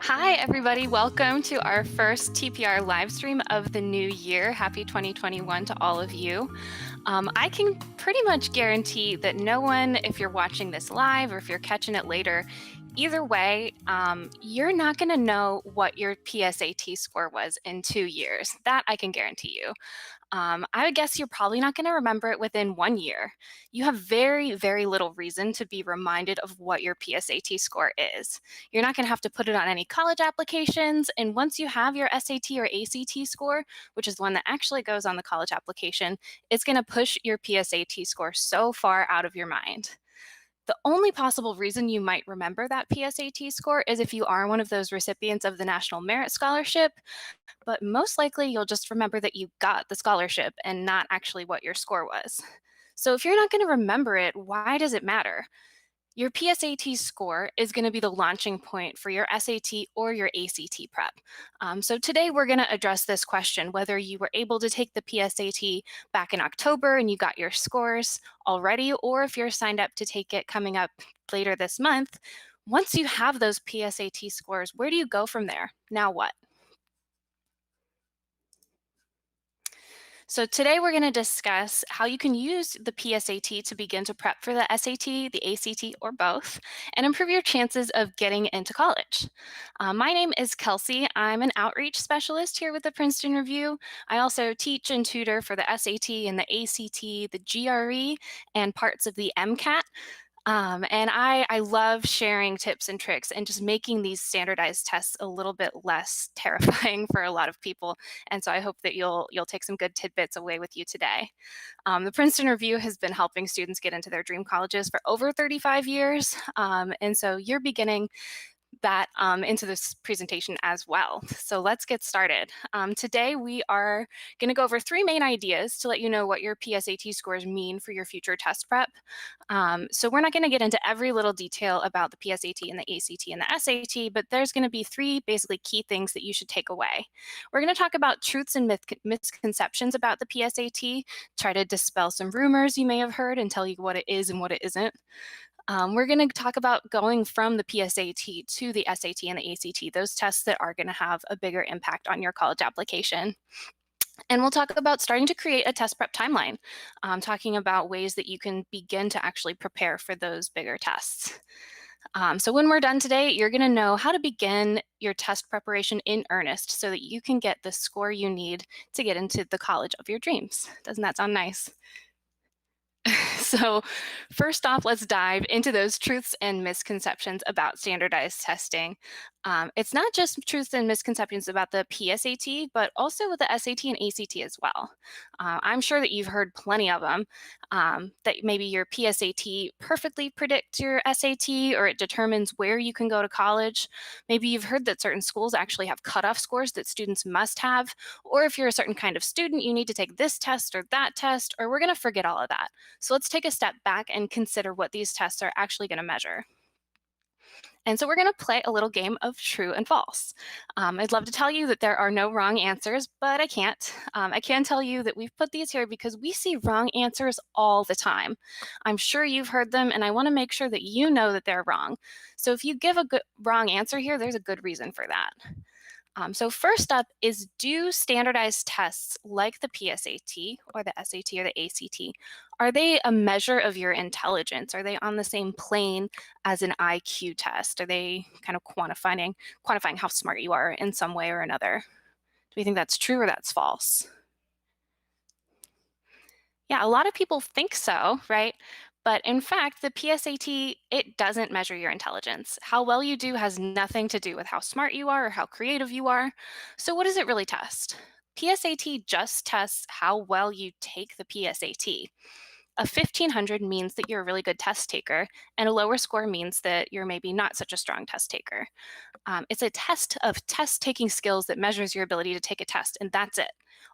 Hi, everybody. Welcome to our first TPR live stream of the new year. Happy 2021 to all of you. I can pretty much guarantee that no one, if you're watching this live or if you're catching it later, either way, you're not going to know what your PSAT score was in 2 years. That I can guarantee you. I would guess you're probably not going to remember it within 1 year. You have very, very little reason to be reminded of what your PSAT score is. You're not going to have to put it on any college applications. And once you have your SAT or ACT score, which is the one that actually goes on the college application, it's going to push your PSAT score so far out of your mind. The only possible reason you might remember that PSAT score is if you are one of those recipients of the National Merit Scholarship, but most likely you'll just remember that you got the scholarship and not actually what your score was. So if you're not going to remember it, why does it matter? Your PSAT score is going to be the launching point for your SAT or your ACT prep. So today we're going to address this question, whether you were able to take the PSAT back in October and you got your scores already, or if you're signed up to take it coming up later this month. Once you have those PSAT scores, where do you go from there? Now what? So today we're going to discuss how you can use the PSAT to begin to prep for the SAT, the ACT, or both, and improve your chances of getting into college. My name is Kelsey. I'm an outreach specialist here with the Princeton Review. I also teach and tutor for the SAT and the ACT, the GRE, and parts of the MCAT. And I love sharing tips and tricks and just making these standardized tests a little bit less terrifying for a lot of people. And so I hope that you'll take some good tidbits away with you today. The Princeton Review has been helping students get into their dream colleges for over 35 years. And so you're beginning that into this presentation as well. So let's get started. Today we are going to go over three main ideas to let you know what your PSAT scores mean for your future test prep. So we're not going to get into every little detail about the PSAT and the ACT and the SAT, but there's going to be three basically key things that you should take away. We're going to talk about truths and misconceptions about the PSAT, try to dispel some rumors you may have heard and tell you what it is and what it isn't. We're going to talk about going from the PSAT to the SAT and the ACT, those tests that are going to have a bigger impact on your college application. And we'll talk about starting to create a test prep timeline, talking about ways that you can begin to actually prepare for those bigger tests. So when we're done today, you're going to know how to begin your test preparation in earnest so that you can get the score you need to get into the college of your dreams. Doesn't that sound nice? So first off, let's dive into those truths and misconceptions about standardized testing. It's not just truths and misconceptions about the PSAT, but also with the SAT and ACT as well. I'm sure that you've heard plenty of them, that maybe your PSAT perfectly predicts your SAT or it determines where you can go to college. Maybe you've heard that certain schools actually have cutoff scores that students must have, or if you're a certain kind of student, you need to take this test or that test, or we're going to forget all of that. So let's take a step back and consider what these tests are actually going to measure. And so we're going to play a little game of true and false. I'd love to tell you that there are no wrong answers, but I can't. I can tell you that we've put these here because we see wrong answers all the time. I'm sure you've heard them, and I want to make sure that you know that they're wrong. So if you give a wrong answer here, there's a good reason for that. So first up is, do standardized tests like the PSAT or the SAT or the ACT, are they a measure of your intelligence? Are they on the same plane as an IQ test? Are they kind of quantifying how smart you are in some way or another? Do we think that's true or that's false? Yeah, a lot of people think so, right? But in fact, the PSAT, it doesn't measure your intelligence. How well you do has nothing to do with how smart you are or how creative you are. So what does it really test? PSAT just tests how well you take the PSAT. A 1500 means that you're a really good test taker, and a lower score means that you're maybe not such a strong test taker. It's a test of test-taking skills that measures your ability to take a test, and that's it.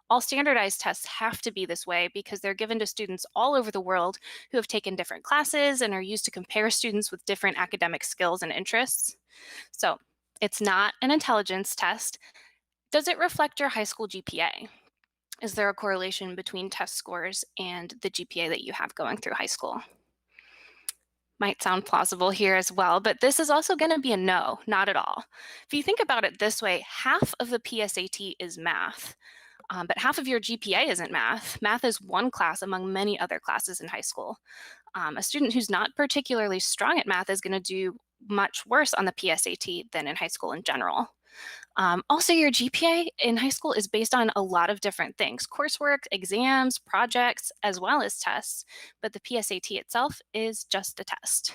All standardized tests have to be this way because they're given to students all over the world who have taken different classes and are used to compare students with different academic skills and interests. So it's not an intelligence test. Does it reflect your high school GPA? Is there a correlation between test scores and the GPA that you have going through high school? Might sound plausible here as well, but this is also going to be a no, not at all. If you think about it this way, half of the PSAT is math, but half of your GPA isn't math. Math is one class among many other classes in high school. A student who's not particularly strong at math is going to do much worse on the PSAT than in high school in general. Also, your GPA in high school is based on a lot of different things: coursework, exams, projects, as well as tests. But the PSAT itself is just a test.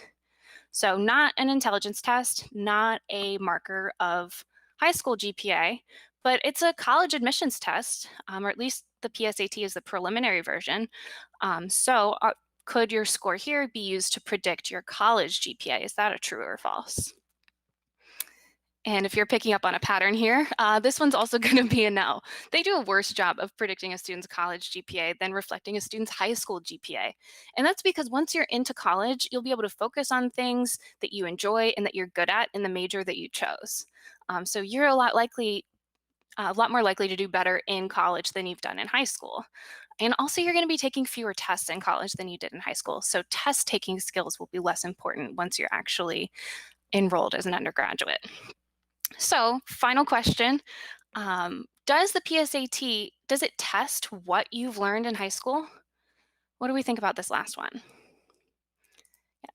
So, not an intelligence test, not a marker of high school GPA, but it's a college admissions test, or at least the PSAT is the preliminary version. Could your score here be used to predict your college GPA? Is that a true or false? And if you're picking up on a pattern here, this one's also going to be a no. They do a worse job of predicting a student's college GPA than reflecting a student's high school GPA. And that's because once you're into college, you'll be able to focus on things that you enjoy and that you're good at in the major that you chose. So you're a lot more likely to do better in college than you've done in high school. And also, you're going to be taking fewer tests in college than you did in high school. So test taking skills will be less important once you're actually enrolled as an undergraduate. So, final question. Does the PSAT, does it test what you've learned in high school? What do we think about this last one?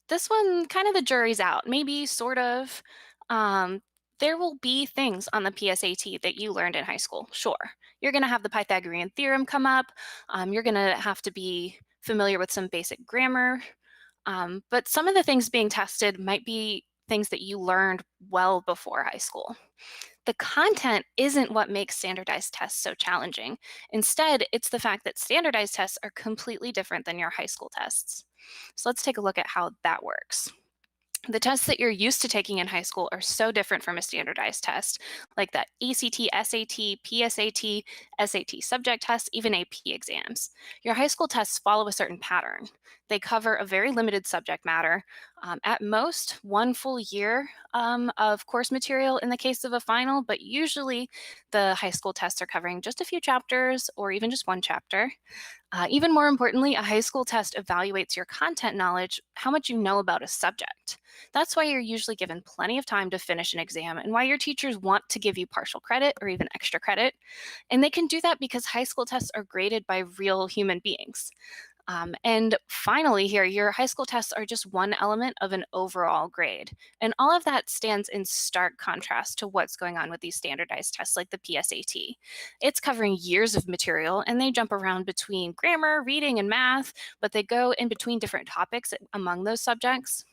This one, kind of the jury's out, maybe sort of. Um, there will be things on the PSAT that you learned in high school, sure. You're going to have the Pythagorean theorem come up. You're going to have to be familiar with some basic grammar. But some of the things being tested might be things that you learned well before high school. The content isn't what makes standardized tests so challenging. Instead, it's the fact that standardized tests are completely different than your high school tests. So let's take a look at how that works. The tests that you're used to taking in high school are so different from a standardized test, like the ACT, SAT, PSAT, SAT subject tests, even AP exams. Your high school tests follow a certain pattern. They cover a very limited subject matter, at most one full year of course material in the case of a final, but usually the high school tests are covering just a few chapters or even just one chapter. Even more importantly, a high school test evaluates your content knowledge, how much you know about a subject. That's why you're usually given plenty of time to finish an exam and why your teachers want to give you partial credit or even extra credit. And they can do that because high school tests are graded by real human beings. And finally, here, your high school tests are just one element of an overall grade. And all of that stands in stark contrast to what's going on with these standardized tests like the PSAT. It's covering years of material and they jump around between grammar, reading, and math, but they go in between different topics among those subjects.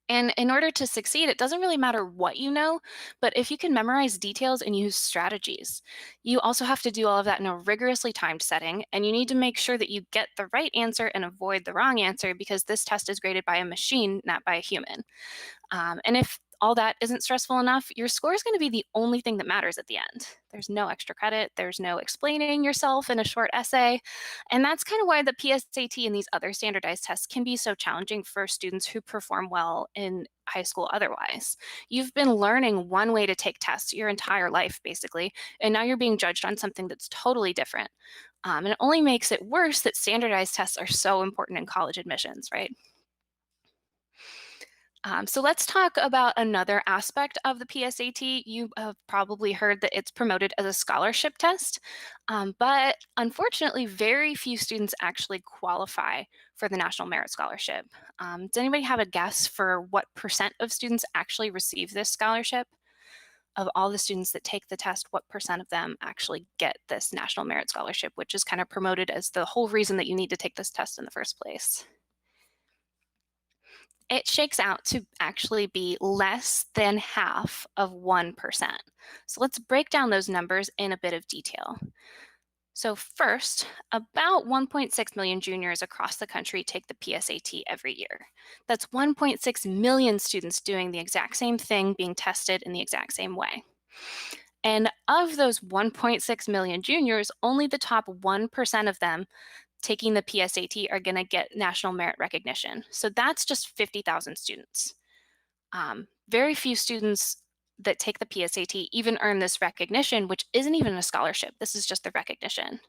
And in order to succeed, it doesn't really matter what you know, but if you can memorize details and use strategies. You also have to do all of that in a rigorously timed setting, and you need to make sure that you get the right answer and avoid the wrong answer because this test is graded by a machine, not by a human. And if all that isn't stressful enough, your score is going to be the only thing that matters at the end. There's no extra credit, there's no explaining yourself in a short essay. And that's kind of why the PSAT and these other standardized tests can be so challenging for students who perform well in high school otherwise. You've been learning one way to take tests your entire life, basically, and now you're being judged on something that's totally different. And it only makes it worse that standardized tests are so important in college admissions, right? So let's talk about another aspect of the PSAT. You have probably heard that it's promoted as a scholarship test, but unfortunately, very few students actually qualify for the National Merit Scholarship. Does anybody have a guess for what percent of students actually receive this scholarship? Of all the students that take the test, what percent of them actually get this National Merit Scholarship, which is kind of promoted as the whole reason that you need to take this test in the first place? It shakes out to actually be less than half of 1%. So let's break down those numbers in a bit of detail. So first, about 1.6 million juniors across the country take the PSAT every year. That's 1.6 million students doing the exact same thing, being tested in the exact same way. And of those 1.6 million juniors, only the top 1% of them taking the PSAT are going to get national merit recognition. So that's just 50,000 students. Very few students that take the PSAT even earn this recognition, which isn't even a scholarship. This is just the recognition.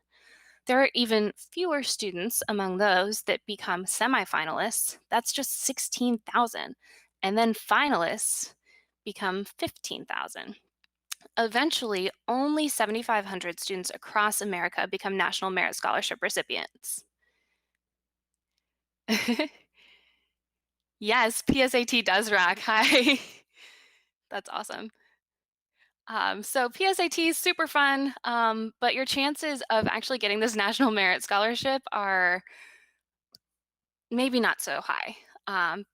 There are even fewer students among those that become semifinalists. That's just 16,000. And then finalists become 15,000. Eventually, only 7,500 students across America become National Merit Scholarship recipients. Yes, PSAT does rack high. That's awesome. So PSAT is super fun, but your chances of actually getting this National Merit Scholarship are maybe not so high.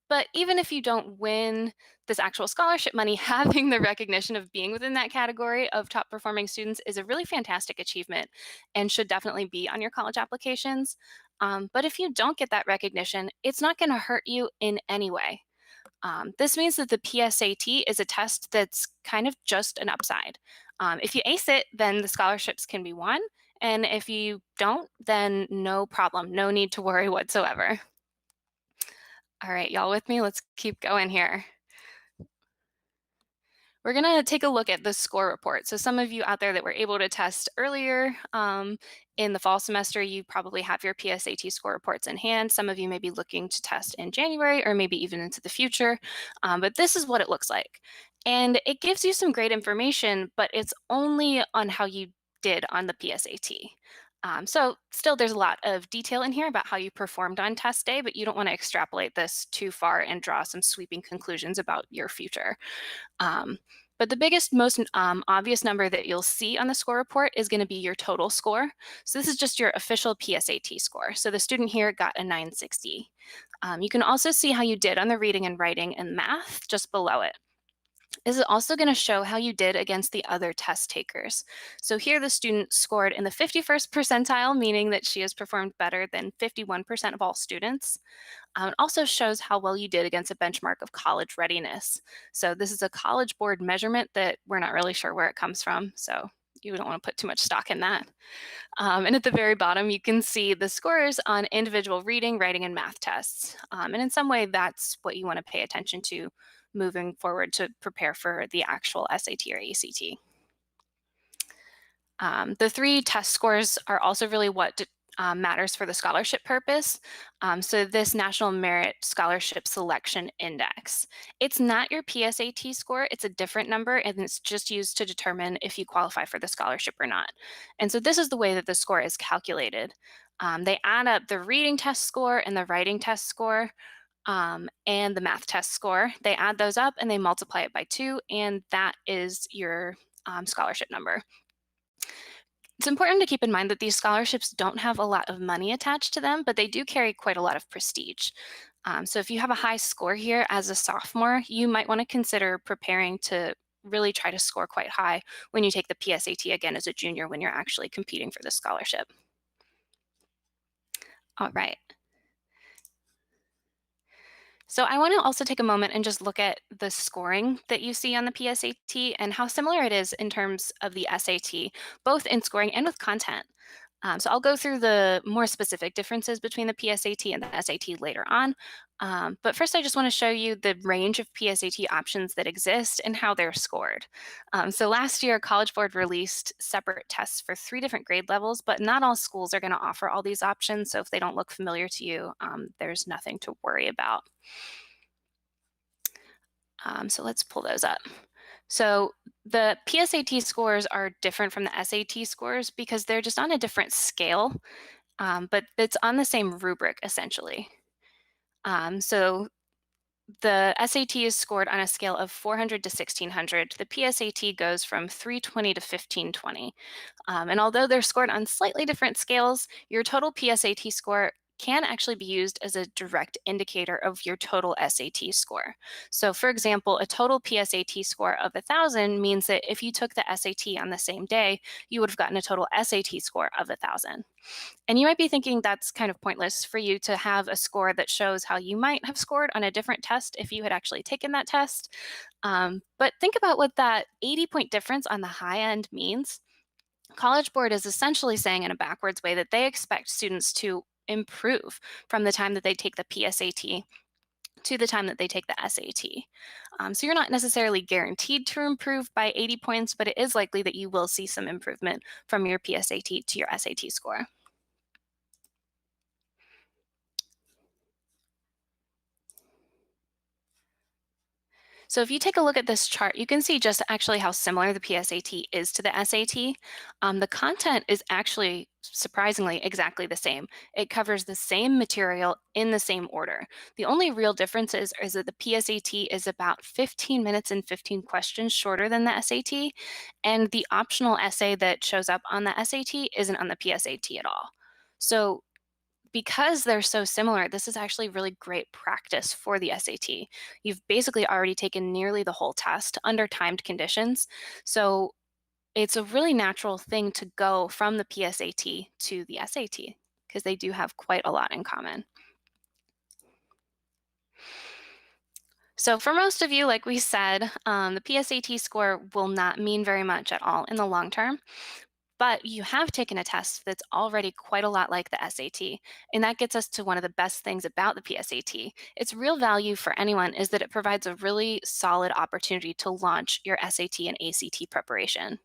But even if you don't win this actual scholarship money, having the recognition of being within that category of top performing students is a really fantastic achievement and should definitely be on your college applications. But if you don't get that recognition, it's not going to hurt you in any way. This means that the PSAT is a test that's kind of just an upside. If you ace it, then the scholarships can be won. And if you don't, then no problem, no need to worry whatsoever. All right, y'all with me? Let's keep going here. We're going to take a look at the score report. So some of you out there that were able to test earlier in the fall semester, you probably have your PSAT score reports in hand. Some of you may be looking to test in January or maybe even into the future. But this is what it looks like. And it gives you some great information, but it's only on how you did on the PSAT. So still there's a lot of detail in here about how you performed on test day, but you don't want to extrapolate this too far and draw some sweeping conclusions about your future. Um, but the biggest, most obvious number that you'll see on the score report is going to be your total score. So this is just your official PSAT score. So the student here got a 960. You can also see how you did on the reading and writing and math just below it. This is also going to show how you did against the other test takers. So here the student scored in the 51st percentile, meaning that she has performed better than 51% of all students. It also shows how well you did against a benchmark of college readiness. So this is a College Board measurement that we're not really sure where it comes from, so you don't want to put too much stock in that. And at the very bottom, you can see the scores on individual reading, writing, and math tests. And in some way, that's what you want to pay attention to moving forward to prepare for the actual SAT or ACT. The three test scores are also really what matters for the scholarship purpose. So this National Merit Scholarship Selection Index. It's not your PSAT score, it's a different number, and it's just used to determine if you qualify for the scholarship or not. And so this is the way that the score is calculated. They add up the reading test score and the writing test score and the math test score. They add those up and they multiply it by 2, and that is your scholarship number. It's important to keep in mind that these scholarships don't have a lot of money attached to them, but they do carry quite a lot of prestige. So if you have a high score here as a sophomore, you might want to consider preparing to really try to score quite high when you take the PSAT again as a junior when you're actually competing for the scholarship. All right. So I want to also take a moment and just look at the scoring that you see on the PSAT and how similar it is in terms of the SAT, both in scoring and with content. So I'll go through the more specific differences between the PSAT and the SAT later on. But first, I just want to show you the range of PSAT options that exist and how they're scored. So last year, College Board released separate tests for 3 different grade levels, but not all schools are going to offer all these options. So if they don't look familiar to you, there's nothing to worry about. So let's pull those up. So the PSAT scores are different from the SAT scores because they're just on a different scale, but it's on the same rubric essentially. So the SAT is scored on a scale of 400 to 1600. The PSAT goes from 320 to 1520. And although they're scored on slightly different scales, your total PSAT score can actually be used as a direct indicator of your total SAT score. So for example, a total PSAT score of 1,000 means that if you took the SAT on the same day, you would have gotten a total SAT score of 1,000. And you might be thinking that's kind of pointless for you to have a score that shows how you might have scored on a different test if you had actually taken that test. But think about what that 80-point difference on the high end means. College Board is essentially saying in a backwards way that they expect students to improve from the time that they take the PSAT to the time that they take the SAT. So you're not necessarily guaranteed to improve by 80 points, but it is likely that you will see some improvement from your PSAT to your SAT score. So if you take a look at this chart, you can see just actually how similar the PSAT is to the SAT. The content is actually surprisingly exactly the same. It covers the same material in the same order. The only real difference is that the PSAT is about 15 minutes and 15 questions shorter than the SAT, and the optional essay that shows up on the SAT isn't on the PSAT at all. So because they're so similar, this is actually really great practice for the SAT. You've basically already taken nearly the whole test under timed conditions. So it's a really natural thing to go from the PSAT to the SAT because they do have quite a lot in common. So for most of you, like we said, the PSAT score will not mean very much at all in the long term. But you have taken a test that's already quite a lot like the SAT. And that gets us to one of the best things about the PSAT. Its real value for anyone is that it provides a really solid opportunity to launch your SAT and ACT preparation.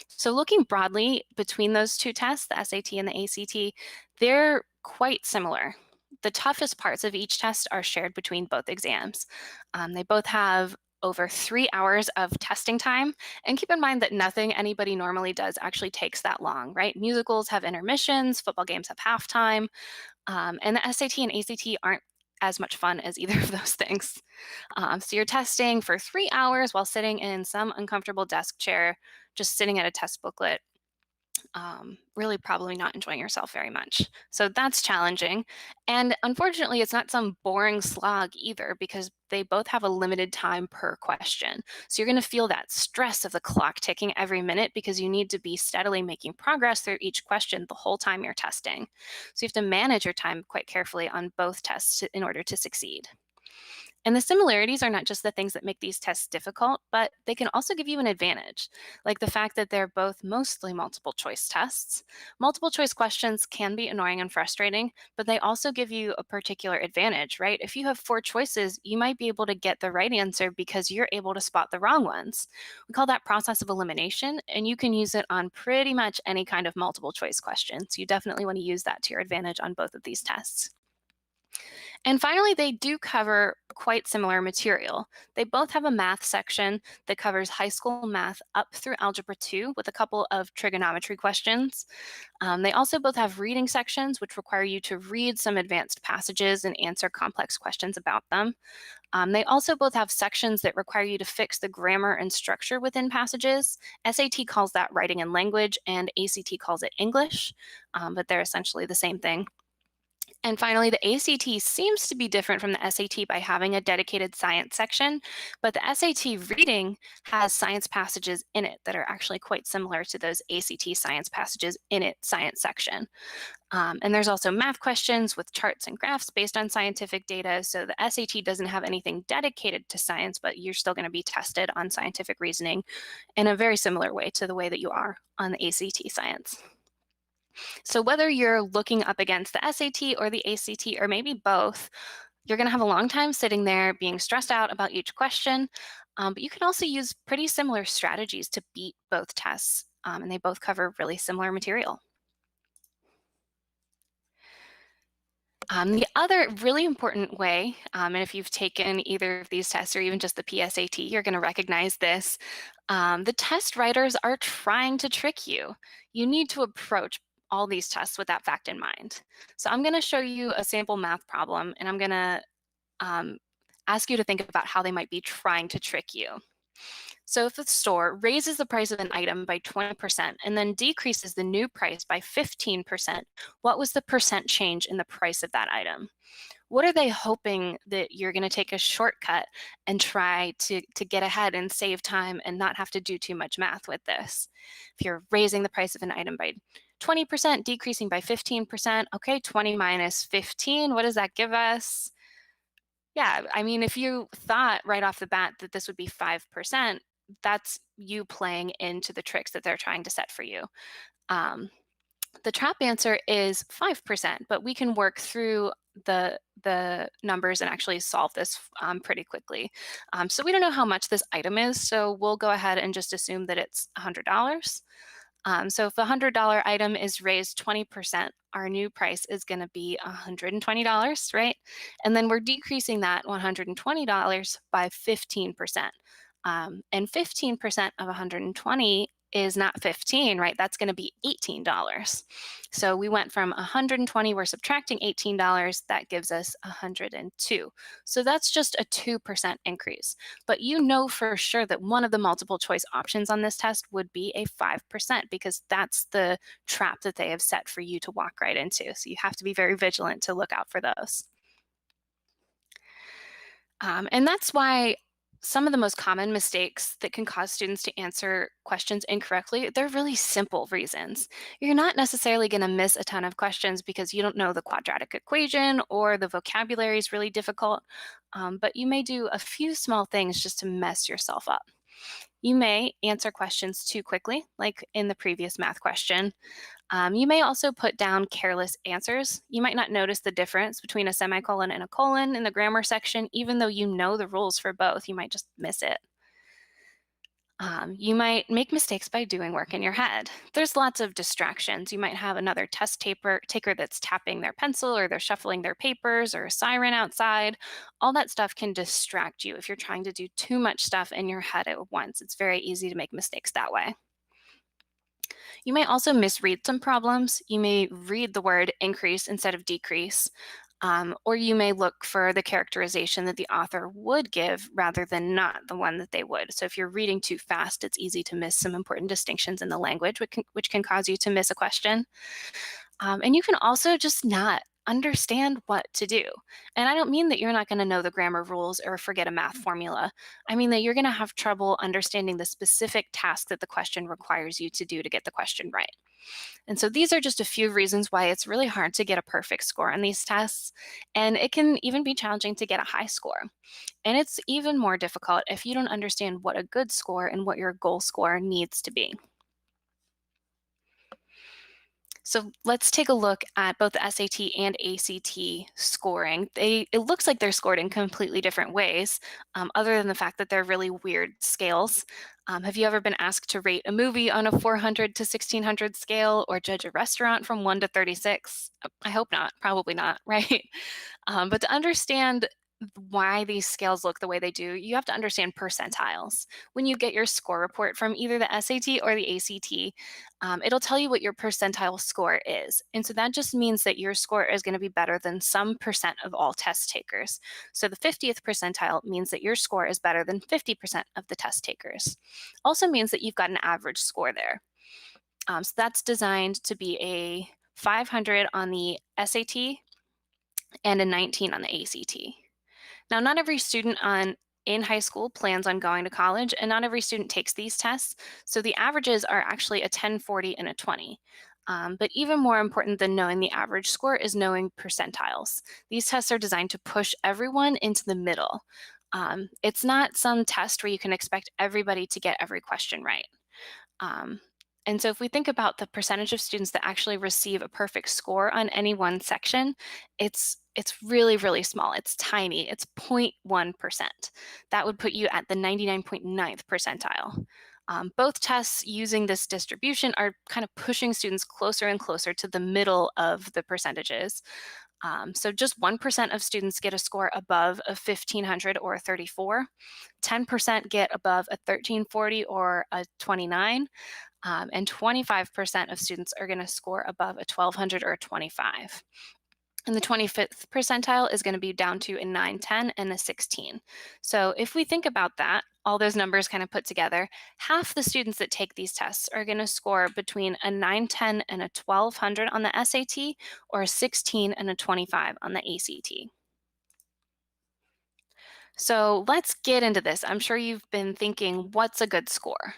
So, looking broadly between those two tests, the SAT and the ACT, they're quite similar. The toughest parts of each test are shared between both exams. They both have over 3 hours of testing time. And keep in mind that nothing anybody normally does actually takes that long, right? Musicals have intermissions, football games have halftime, and the SAT and ACT aren't as much fun as either of those things. So you're testing for 3 hours while sitting in some uncomfortable desk chair, just sitting at a test booklet, really probably not enjoying yourself very much. So that's challenging. And unfortunately, it's not some boring slog either because they both have a limited time per question. So you're going to feel that stress of the clock ticking every minute because you need to be steadily making progress through each question the whole time you're testing. So you have to manage your time quite carefully on both tests in order to succeed. And the similarities are not just the things that make these tests difficult, but they can also give you an advantage, like the fact that they're both mostly multiple choice tests. Multiple choice questions can be annoying and frustrating, but they also give you a particular advantage, right? If you have four choices, you might be able to get the right answer because you're able to spot the wrong ones. We call that process of elimination, and you can use it on pretty much any kind of multiple choice question. So you definitely want to use that to your advantage on both of these tests. And finally, they do cover quite similar material. They both have a math section that covers high school math up through Algebra 2 with a couple of trigonometry questions. They also both have reading sections, which require you to read some advanced passages and answer complex questions about them. They also both have sections that require you to fix the grammar and structure within passages. SAT calls that writing and language, and ACT calls it English, but they're essentially the same thing. And finally, the ACT seems to be different from the SAT by having a dedicated science section, but the SAT reading has science passages in it that are actually quite similar to those ACT science passages in its science section. And there's also math questions with charts and graphs based on scientific data. So the SAT doesn't have anything dedicated to science, but you're still going to be tested on scientific reasoning in a very similar way to the way that you are on the ACT science. So whether you're looking up against the SAT or the ACT or maybe both, you're going to have a long time sitting there being stressed out about each question. But you can also use pretty similar strategies to beat both tests, and they both cover really similar material. The other really important way, and if you've taken either of these tests or even just the PSAT, you're going to recognize this. The test writers are trying to trick you. You need to approach all these tests with that fact in mind. So I'm going to show you a sample math problem, and I'm going to um, ask you to think about how they might be trying to trick you. So if the store raises the price of an item by 20% and then decreases the new price by 15%, what was the percent change in the price of that item? What are they hoping that you're going to take a shortcut and try to get ahead and save time and not have to do too much math with this? If you're raising the price of an item by 20%, decreasing by 15%, okay, 20 minus 15, what does that give us? Yeah, I mean, if you thought right off the bat that this would be 5%, that's you playing into the tricks that they're trying to set for you. Um, the trap answer is 5%, but we can work through the numbers and actually solve this pretty quickly. So we don't know how much this item is, so we'll go ahead and just assume that it's $100. So if a $100 item is raised 20%, our new price is going to be $120, right? And then we're decreasing that $120 by 15%. And 15% of 120 is not 15, right? That's going to be $18. So we went from 120, we're subtracting $18, that gives us 102. So that's just a 2% increase. But you know for sure that one of the multiple choice options on this test would be a 5% because that's the trap that they have set for you to walk right into. So you have to be very vigilant to look out for those. And that's why some of the most common mistakes that can cause students to answer questions incorrectly, they're really simple reasons. You're not necessarily going to miss a ton of questions because you don't know the quadratic equation or the vocabulary is really difficult, but you may do a few small things just to mess yourself up. You may answer questions too quickly, like in the previous math question. You may also put down careless answers. You might not notice the difference between a semicolon and a colon in the grammar section, even though you know the rules for both. You might just miss it. You might make mistakes by doing work in your head. There's lots of distractions. You might have another taker that's tapping their pencil or they're shuffling their papers or a siren outside. All that stuff can distract you if you're trying to do too much stuff in your head at once. It's very easy to make mistakes that way. You may also misread some problems. You may read the word increase instead of decrease, or you may look for the characterization that the author would give rather than not the one that they would. So if you're reading too fast, it's easy to miss some important distinctions in the language, which can cause you to miss a question. And you can also just not understand what to do. And I don't mean that you're not going to know the grammar rules or forget a math formula. I mean that you're going to have trouble understanding the specific task that the question requires you to do to get the question right. And so these are just a few reasons why it's really hard to get a perfect score on these tests. And it can even be challenging to get a high score. And it's even more difficult if you don't understand what a good score and what your goal score needs to be. So let's take a look at both the SAT and ACT scoring. It looks like they're scored in completely different ways, other than the fact that they're really weird scales. Have you ever been asked to rate a movie on a 400 to 1600 scale or judge a restaurant from 1 to 36? I hope not, probably not, right? But to understand why these scales look the way they do, you have to understand percentiles. When you get your score report from either the SAT or the ACT, it'll tell you what your percentile score is. And so that just means that your score is going to be better than some percent of all test takers. So the 50th percentile means that your score is better than 50% of the test takers. Also means that you've got an average score there. So that's designed to be a 500 on the SAT and a 19 on the ACT. Now, not every student in high school plans on going to college, and not every student takes these tests. So the averages are actually a 10, 40, and a 20. But even more important than knowing the average score is knowing percentiles. These tests are designed to push everyone into the middle. It's not some test where you can expect everybody to get every question right. Um, and so if we think about the percentage of students that actually receive a perfect score on any one section, it's really, really small. It's tiny. It's 0.1%. That would put you at the 99.9th percentile. Both tests using this distribution are kind of pushing students closer and closer to the middle of the percentages. So just 1% of students get a score above a 1500 or a 34. 10% get above a 1340 or a 29. And 25% of students are going to score above a 1200 or a 25. And the 25th percentile is going to be down to a 9, 10, and a 16. So if we think about that, all those numbers kind of put together, half the students that take these tests are going to score between a 9, 10, and a 1200 on the SAT, or a 16 and a 25 on the ACT. So let's get into this. I'm sure you've been thinking, what's a good score?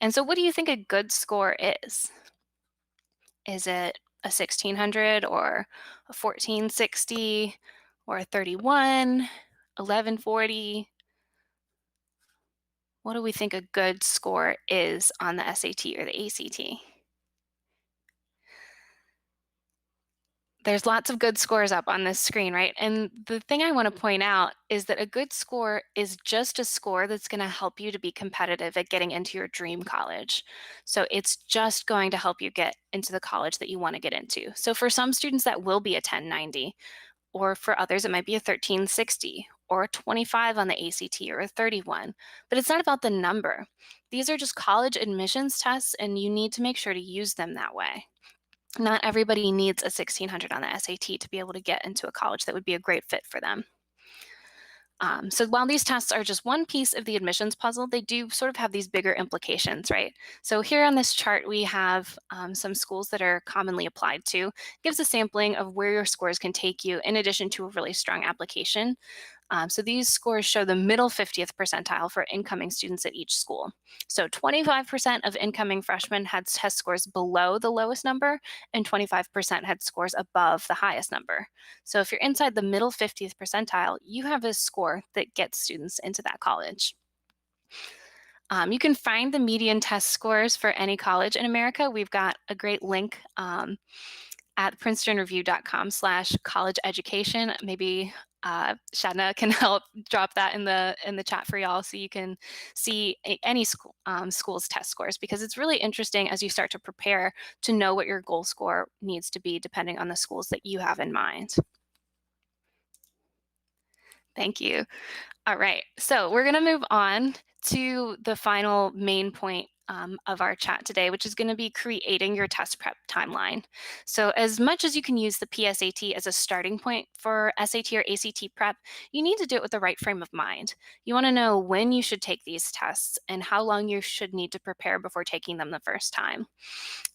And so what do you think a good score is? Is it a 1600 or a 1460 or a 31, 1140? What do we think a good score is on the SAT or the ACT? There's lots of good scores up on this screen, right? And the thing I want to point out is that a good score is just a score that's going to help you to be competitive at getting into your dream college. So it's just going to help you get into the college that you want to get into. So for some students, that will be a 1090, or for others, it might be a 1360 or a 25 on the ACT or a 31. But it's not about the number. These are just college admissions tests, and you need to make sure to use them that way. Not everybody needs a 1600 on the SAT to be able to get into a college that would be a great fit for them. So while these tests are just one piece of the admissions puzzle, they do sort of have these bigger implications, right? So here on this chart, we have some schools that are commonly applied to. It gives a sampling of where your scores can take you in addition to a really strong application. So these scores show the middle 50th percentile for incoming students at each school. So 25% of incoming freshmen had test scores below the lowest number, and 25% had scores above the highest number. So if you're inside the middle 50th percentile, you have a score that gets students into that college. You can find the median test scores for any college in America. We've got a great link at princetonreview.com/college education. Maybe Shadna can help drop that in the chat for y'all, so you can see any school's test scores, because it's really interesting as you start to prepare to know what your goal score needs to be depending on the schools that you have in mind. Thank you. All right, so we're going to move on to the final main point of our chat today, which is going to be creating your test prep timeline. So as much as you can use the PSAT as a starting point for SAT or ACT prep, you need to do it with the right frame of mind. You want to know when you should take these tests and how long you should need to prepare before taking them the first time.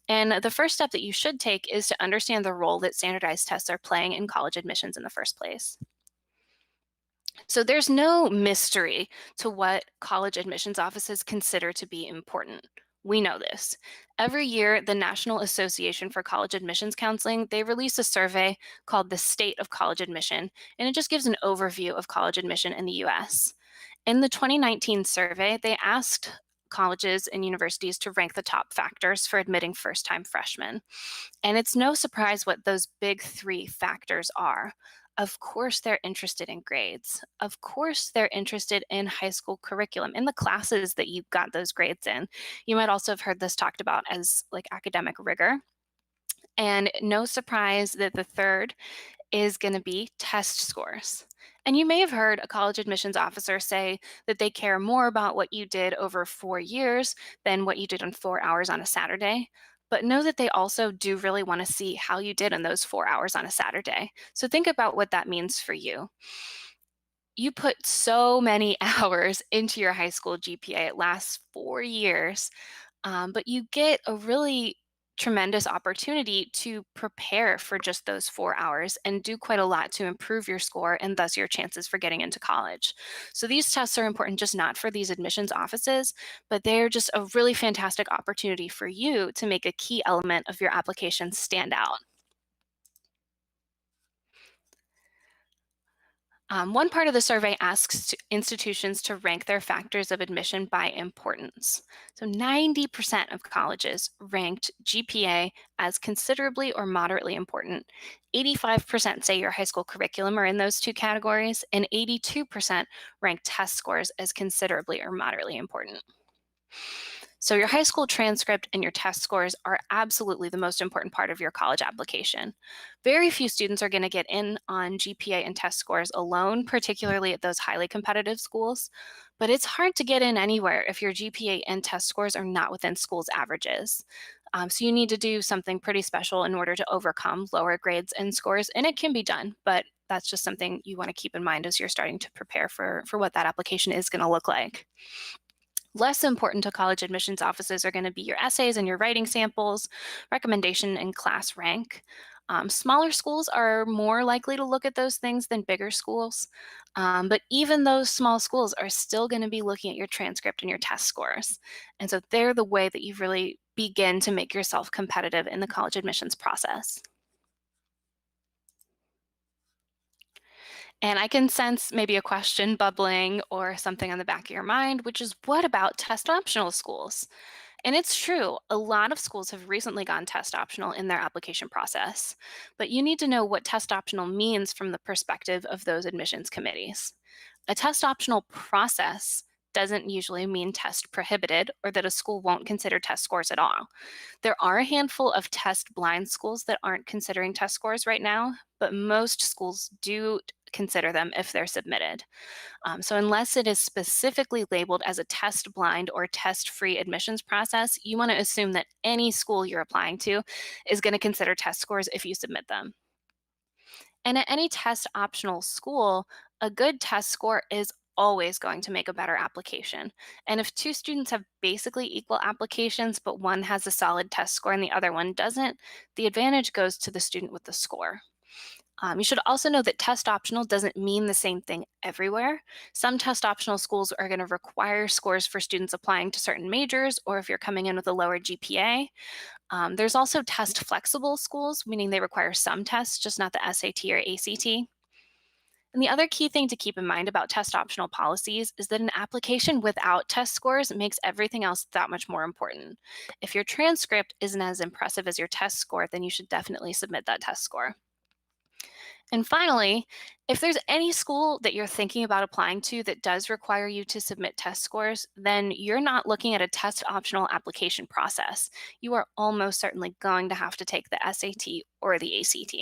And the first step that you should take is to understand the role that standardized tests are playing in college admissions in the first place. So there's no mystery to what college admissions offices consider to be important. We know this. Every year, the National Association for College Admissions Counseling, they release a survey called the State of College Admission, and it just gives an overview of college admission in the US. In the 2019 survey, they asked colleges and universities to rank the top factors for admitting first-time freshmen. And it's no surprise what those big three factors are. Of course, they're interested in grades. Of course, they're interested in high school curriculum, in the classes that you got those grades in. You might also have heard this talked about as like academic rigor. And no surprise that the third is going to be test scores. And you may have heard a college admissions officer say that they care more about what you did over 4 years than what you did in 4 hours on a Saturday. But know that they also do really want to see how you did in those 4 hours on a Saturday. So think about what that means for you. You put so many hours into your high school GPA. It lasts 4 years, but you get a really tremendous opportunity to prepare for just those 4 hours and do quite a lot to improve your score and thus your chances for getting into college. So these tests are important just not for these admissions offices, but they're just a really fantastic opportunity for you to make a key element of your application stand out. One part of the survey asks institutions to rank their factors of admission by importance. So 90% of colleges ranked GPA as considerably or moderately important. 85% say your high school curriculum are in those two categories, and 82% ranked test scores as considerably or moderately important. So your high school transcript and your test scores are absolutely the most important part of your college application. Very few students are going to get in on GPA and test scores alone, particularly at those highly competitive schools. But it's hard to get in anywhere if your GPA and test scores are not within school's averages. So you need to do something pretty special in order to overcome lower grades and scores, and it can be done, but that's just something you want to keep in mind as you're starting to prepare for what that application is going to look like. Less important to college admissions offices are going to be your essays and your writing samples, recommendation, and class rank. Smaller schools are more likely to look at those things than bigger schools, but even those small schools are still going to be looking at your transcript and your test scores. And so they're the way that you really begin to make yourself competitive in the college admissions process. And I can sense maybe a question bubbling or something on the back of your mind, which is, what about test optional schools? And it's true, a lot of schools have recently gone test optional in their application process, but you need to know what test optional means from the perspective of those admissions committees. A test optional process doesn't usually mean test prohibited or that a school won't consider test scores at all. There are a handful of test blind schools that aren't considering test scores right now, but most schools do consider them if they're submitted. So, unless it is specifically labeled as a test blind or test free admissions process, you want to assume that any school you're applying to is going to consider test scores if you submit them. And at any test optional school, a good test score is always going to make a better application. And if two students have basically equal applications, but one has a solid test score and the other one doesn't, the advantage goes to the student with the score. You should also know that test optional doesn't mean the same thing everywhere. Some test optional schools are going to require scores for students applying to certain majors, or if you're coming in with a lower GPA. There's also test flexible schools, meaning they require some tests, just not the SAT or ACT. And the other key thing to keep in mind about test optional policies is that an application without test scores makes everything else that much more important. If your transcript isn't as impressive as your test score, then you should definitely submit that test score. And finally, if there's any school that you're thinking about applying to that does require you to submit test scores, then you're not looking at a test optional application process. You are almost certainly going to have to take the SAT or the ACT.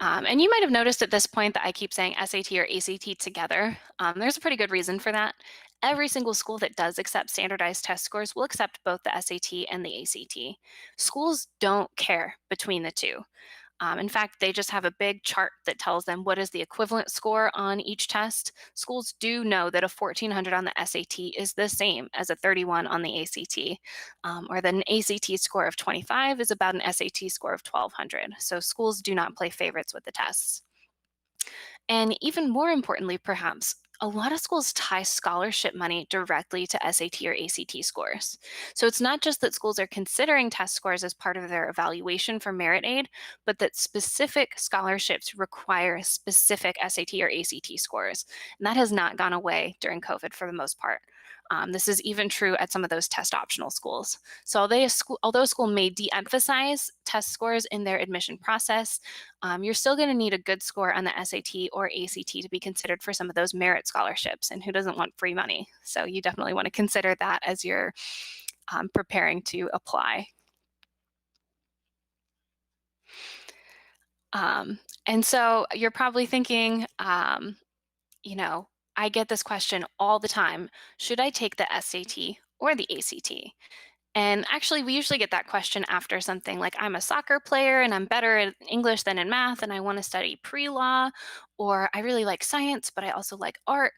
And you might have noticed at this point that I keep saying SAT or ACT together. There's a pretty good reason for that. Every single school that does accept standardized test scores will accept both the SAT and the ACT. Schools don't care between the two. In fact, they just have a big chart that tells them what is the equivalent score on each test. Schools do know that a 1400 on the SAT is the same as a 31 on the ACT, or that an ACT score of 25 is about an SAT score of 1200. So schools do not play favorites with the tests. And even more importantly, perhaps, a lot of schools tie scholarship money directly to SAT or ACT scores. So it's not just that schools are considering test scores as part of their evaluation for merit aid, but that specific scholarships require specific SAT or ACT scores. And that has not gone away during COVID for the most part. This is even true at some of those test optional schools. So although a school may de emphasize test scores in their admission process, you're still going to need a good score on the SAT or ACT to be considered for some of those merit scholarships. And who doesn't want free money? So you definitely want to consider that as you're preparing to apply. And so you're probably thinking, you know, I get this question all the time. Should I take the SAT or the ACT? And actually, we usually get that question after something like I'm a soccer player and I'm better at English than in math, and I want to study pre law, or I really like science, but I also like art.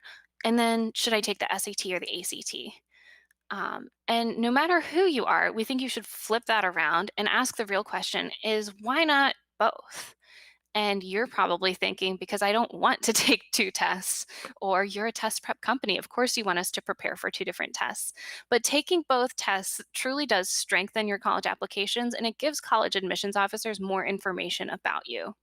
And then, should I take the SAT or the ACT? And no matter who you are, we think you should flip that around and ask the real question is why not both? And you're probably thinking, because I don't want to take two tests, or you're a test prep company. Of course, you want us to prepare for two different tests. But taking both tests truly does strengthen your college applications and it gives college admissions officers more information about you.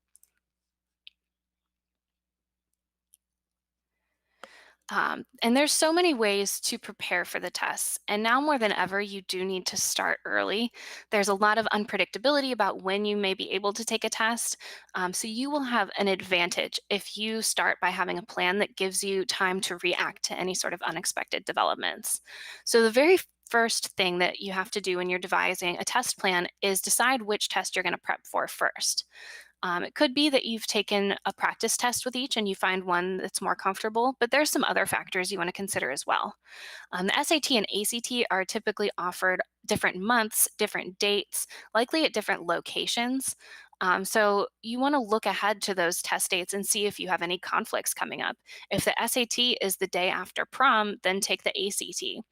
And there's so many ways to prepare for the tests. And now more than ever, you do need to start early. There's a lot of unpredictability about when you may be able to take a test. So you will have an advantage if you start by having a plan that gives you time to react to any sort of unexpected developments. So the very first thing that you have to do when you're devising a test plan is decide which test you're going to prep for first. It could be that you've taken a practice test with each and you find one that's more comfortable, but there's some other factors you want to consider as well. The SAT and ACT are typically offered different months, different dates, likely at different locations. So you want to look ahead to those test dates and see if you have any conflicts coming up. If the SAT is the day after prom, then take the ACT.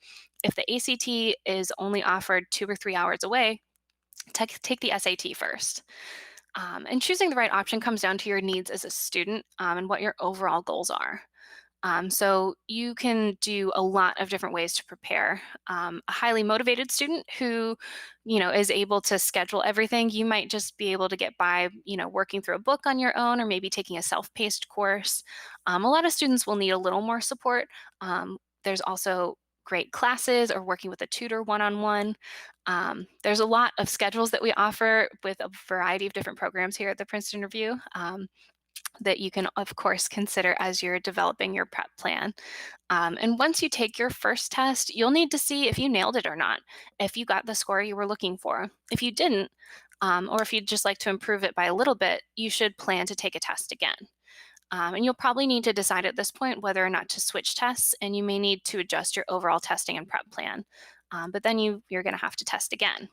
If the ACT is only offered 2 or 3 hours away, take the SAT first. And choosing the right option comes down to your needs as a student and what your overall goals are. So you can do a lot of different ways to prepare. A highly motivated student who, is able to schedule everything, you might just be able to get by, working through a book on your own or maybe taking a self-paced course. A lot of students will need a little more support. There's also great classes or working with a tutor one-on-one. There's a lot of schedules that we offer with a variety of different programs here at the Princeton Review that you can, of course, consider as you're developing your prep plan. And once you take your first test, you'll need to see if you nailed it or not, if you got the score you were looking for. If you didn't, or if you'd just like to improve it by a little bit, you should plan to take a test again. And you'll probably need to decide at this point whether or not to switch tests, and you may need to adjust your overall testing and prep plan. But then you're going to have to test again.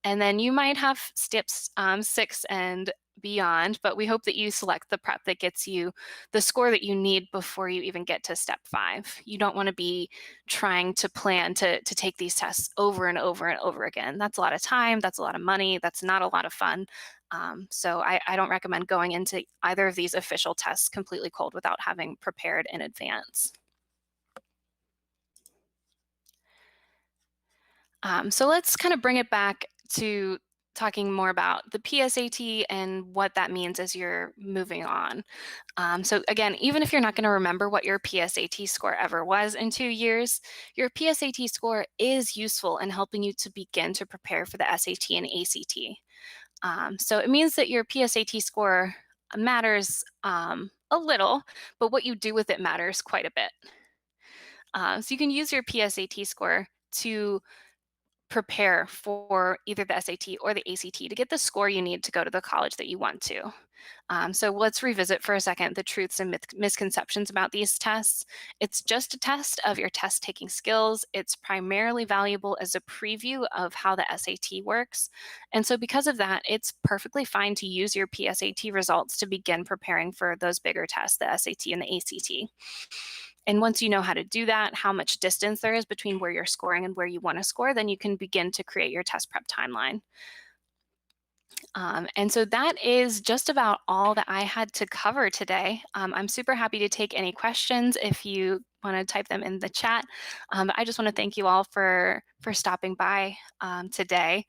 And then you might have steps 6 and beyond, but we hope that you select the prep that gets you the score that you need before you even get to step 5. You don't want to be trying to plan to take these tests over and over and over again. That's a lot of time, that's a lot of money, that's not a lot of fun. So I don't recommend going into either of these official tests completely cold without having prepared in advance. So let's kind of bring it back to talking more about the PSAT and what that means as you're moving on. So again, even if you're not going to remember what your PSAT score ever was in 2 years, your PSAT score is useful in helping you to begin to prepare for the SAT and ACT. So it means that your PSAT score matters a little, but what you do with it matters quite a bit. So you can use your PSAT score to prepare for either the SAT or the ACT to get the score you need to go to the college that you want to. So let's revisit for a second the truths and misconceptions about these tests. It's just a test of your test taking skills. It's primarily valuable as a preview of how the SAT works. And so, because of that, it's perfectly fine to use your PSAT results to begin preparing for those bigger tests, the SAT and the ACT. And once you know how to do that, how much distance there is between where you're scoring and where you want to score, then you can begin to create your test prep timeline. And so that is just about all that I had to cover today. I'm super happy to take any questions if you want to type them in the chat. I just want to thank you all for stopping by today,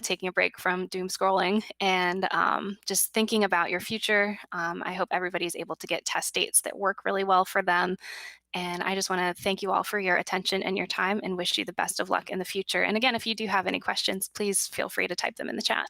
taking a break from doom scrolling and just thinking about your future. I hope everybody's able to get test dates that work really well for them. And I just want to thank you all for your attention and your time and wish you the best of luck in the future. And again, if you do have any questions, please feel free to type them in the chat.